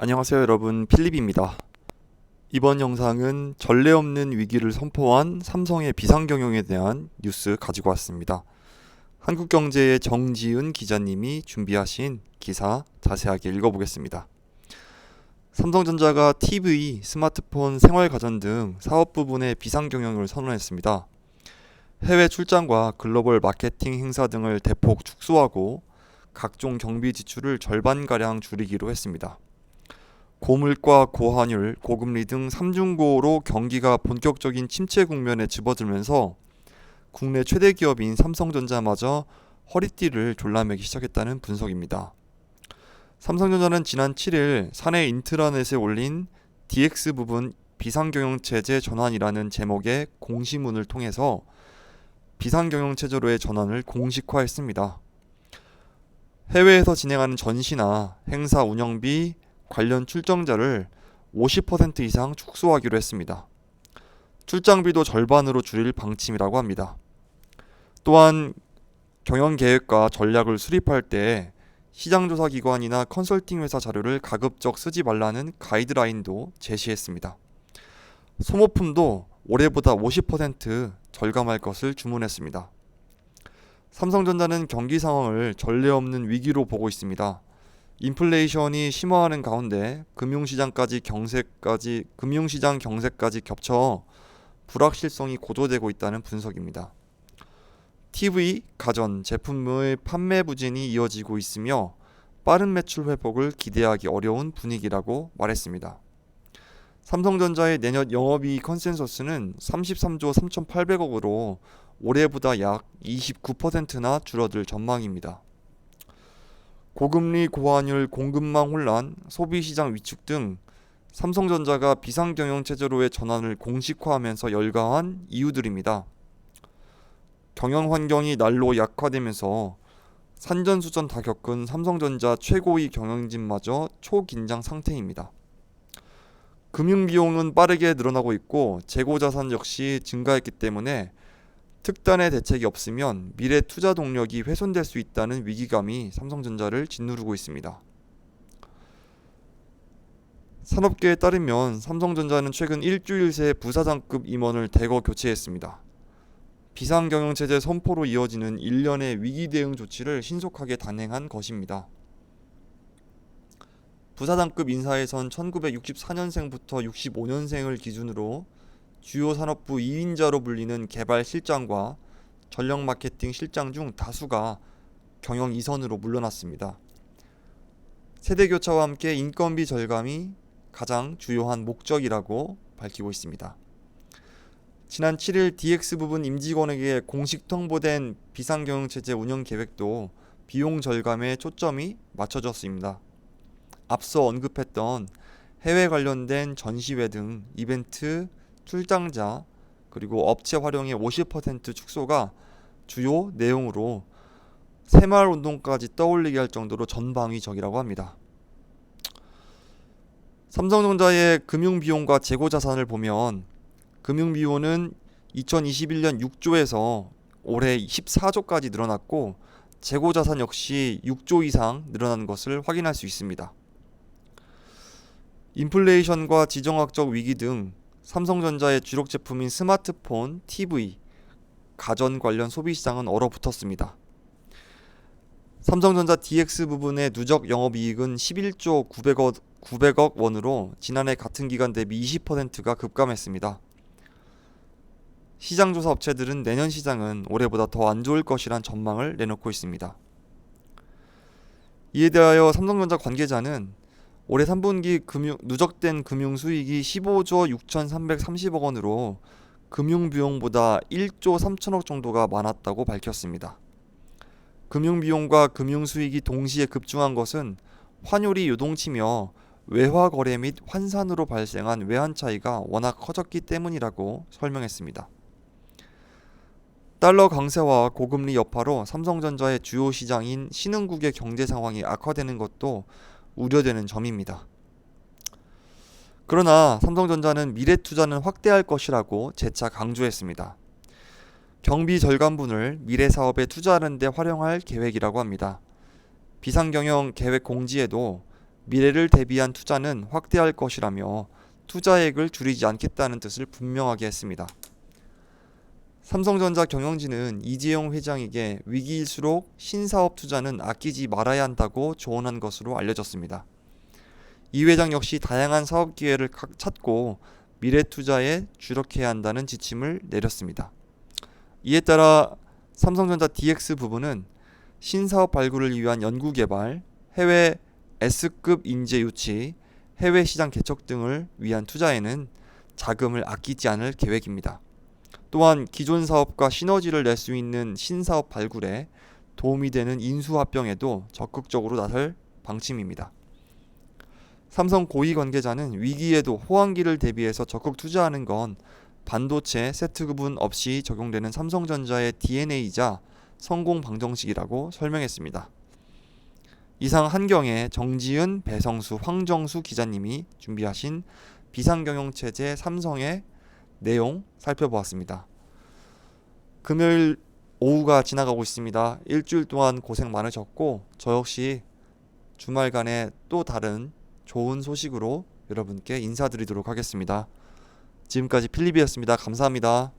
안녕하세요 여러분, 필립입니다. 이번 영상은 전례 없는 위기를 선포한 삼성의 비상경영에 대한 뉴스 가지고 왔습니다. 한국경제의 정지은 기자님이 준비하신 기사 자세하게 읽어보겠습니다. 삼성전자가 TV, 스마트폰, 생활가전 등 사업 부분의 비상경영을 선언했습니다. 해외 출장과 글로벌 마케팅 행사 등을 대폭 축소하고 각종 경비 지출을 절반가량 줄이기로 했습니다. 고물가, 고환율, 고금리 등 삼중고로 경기가 본격적인 침체 국면에 집어들면서 국내 최대 기업인 삼성전자마저 허리띠를 졸라매기 시작했다는 분석입니다. 삼성전자는 지난 7일 사내 인트라넷에 올린 DX 부분 비상경영체제 전환이라는 제목의 공시문을 통해서 비상경영체제로의 전환을 공식화했습니다. 해외에서 진행하는 전시나 행사 운영비, 관련 출정자를 50% 이상 축소하기로 했습니다. 출장비도 절반으로 줄일 방침이라고 합니다. 또한 경영계획과 전략을 수립할 때 시장조사기관이나 컨설팅 회사 자료를 가급적 쓰지 말라는 가이드라인도 제시했습니다. 소모품도 올해보다 50% 절감할 것을 주문했습니다. 삼성전자는 경기 상황을 전례 없는 위기로 보고 있습니다. 인플레이션이 심화하는 가운데 금융시장 경색까지 겹쳐 불확실성이 고조되고 있다는 분석입니다. TV, 가전, 제품의 판매 부진이 이어지고 있으며 빠른 매출 회복을 기대하기 어려운 분위기라고 말했습니다. 삼성전자의 내년 영업이익 컨센서스는 33조 3,800억으로 올해보다 약 29%나 줄어들 전망입니다. 고금리, 고환율, 공급망 혼란, 소비시장 위축 등 삼성전자가 비상경영체제로의 전환을 공식화하면서 열강한 이유들입니다. 경영 환경이 날로 약화되면서 산전수전 다 겪은 삼성전자 최고위 경영진마저 초긴장 상태입니다. 금융비용은 빠르게 늘어나고 있고 재고자산 역시 증가했기 때문에 특단의 대책이 없으면 미래 투자 동력이 훼손될 수 있다는 위기감이 삼성전자를 짓누르고 있습니다. 산업계에 따르면 삼성전자는 최근 일주일 새 부사장급 임원을 대거 교체했습니다. 비상경영체제 선포로 이어지는 일련의 위기 대응 조치를 신속하게 단행한 것입니다. 부사장급 인사에선 1964년생부터 65년생을 기준으로 주요 산업부 2인자로 불리는 개발 실장과 전력 마케팅 실장 중 다수가 경영 이선으로 물러났습니다. 세대 교차와 함께 인건비 절감이 가장 주요한 목적이라고 밝히고 있습니다. 지난 7일 DX 부분 임직원에게 공식 통보된 비상경영체제 운영 계획도 비용 절감에 초점이 맞춰졌습니다. 앞서 언급했던 해외 관련된 전시회 등 이벤트, 출장자, 그리고 업체 활용의 50% 축소가 주요 내용으로 새마을운동까지 떠올리게 할 정도로 전방위적이라고 합니다. 삼성전자의 금융비용과 재고자산을 보면 금융비용은 2021년 6조에서 올해 14조까지 늘어났고 재고자산 역시 6조 이상 늘어난 것을 확인할 수 있습니다. 인플레이션과 지정학적 위기 등 삼성전자의 주력 제품인 스마트폰, TV, 가전 관련 소비시장은 얼어붙었습니다. 삼성전자 DX 부분의 누적 영업이익은 11조 900억 원으로 지난해 같은 기간 대비 20%가 급감했습니다. 시장조사 업체들은 내년 시장은 올해보다 더 안 좋을 것이란 전망을 내놓고 있습니다. 이에 대하여 삼성전자 관계자는 올해 3분기 누적된 금융수익이 15조 6,330억 원으로 금융비용보다 1조 3천억 정도가 많았다고 밝혔습니다. 금융비용과 금융수익이 동시에 급증한 것은 환율이 요동치며 외화거래 및 환산으로 발생한 외환 차이가 워낙 커졌기 때문이라고 설명했습니다. 달러 강세와 고금리 여파로 삼성전자의 주요 시장인 신흥국의 경제 상황이 악화되는 것도 우려되는 점입니다. 그러나 삼성전자는 미래 투자는 확대할 것이라고 재차 강조했습니다. 경비 절감분을 미래 사업에 투자하는 데 활용할 계획이라고 합니다. 비상경영 계획 공지에도 미래를 대비한 투자는 확대할 것이라며 투자액을 줄이지 않겠다는 뜻을 분명하게 했습니다. 삼성전자 경영진은 이재용 회장에게 위기일수록 신사업 투자는 아끼지 말아야 한다고 조언한 것으로 알려졌습니다. 이 회장 역시 다양한 사업 기회를 찾고 미래 투자에 주력해야 한다는 지침을 내렸습니다. 이에 따라 삼성전자 DX 부부는 신사업 발굴을 위한 연구개발, 해외 S급 인재 유치, 해외 시장 개척 등을 위한 투자에는 자금을 아끼지 않을 계획입니다. 또한 기존 사업과 시너지를 낼 수 있는 신사업 발굴에 도움이 되는 인수합병에도 적극적으로 나설 방침입니다. 삼성 고위 관계자는 위기에도 호황기를 대비해서 적극 투자하는 건 반도체 세트 구분 없이 적용되는 삼성전자의 DNA이자 성공 방정식이라고 설명했습니다. 이상 한경의 정지은, 배성수, 황정수 기자님이 준비하신 비상경영체제 삼성의 내용 살펴보았습니다. 금요일 오후가 지나가고 있습니다. 일주일 동안 고생 많으셨고 저 역시 주말간에 또 다른 좋은 소식으로 여러분께 인사드리도록 하겠습니다. 지금까지 필립이었습니다. 감사합니다.